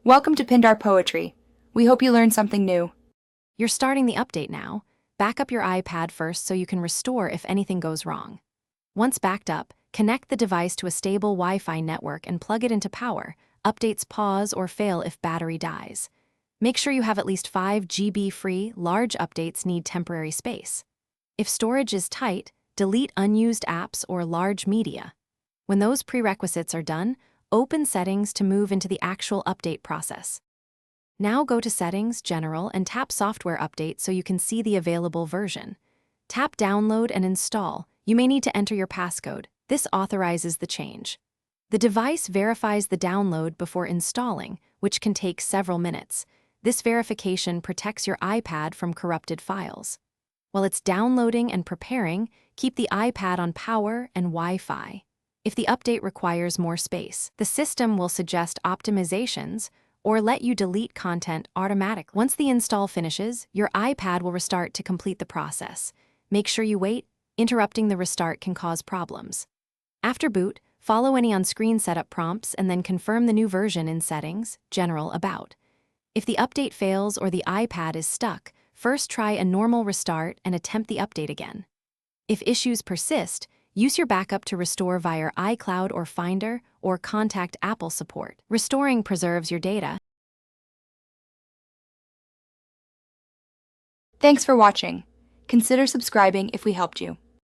Welcome to Pindar Poetry. We hope you learned something new. You're starting the update now. Back up your iPad first so you can restore if anything goes wrong. Once backed up, connect the device to a stable Wi-Fi network and plug it into power. Updates pause or fail if battery dies. Make sure you have at least 5 GB free. Large updates need temporary space. If storage is tight, delete unused apps or large media. When those prerequisites are done, open Settings to move into the actual update process. Now go to Settings, General, and tap Software Update so you can see the available version. Tap Download and Install. You may need to enter your passcode. This authorizes the change. The device verifies the download before installing, which can take several minutes. This verification protects your iPad from corrupted files. While it's downloading and preparing, keep the iPad on power and Wi-Fi. If the update requires more space, the system will suggest optimizations or let you delete content automatically. Once the install finishes, your iPad will restart to complete the process. Make sure you wait. Interrupting the restart can cause problems. After boot, follow any on-screen setup prompts and then confirm the new version in Settings, General, About. If the update fails or the iPad is stuck, first try a normal restart and attempt the update again. If issues persist, use your backup to restore via iCloud or Finder, or contact Apple support. Restoring preserves your data. Thanks for watching. Consider subscribing if we helped you.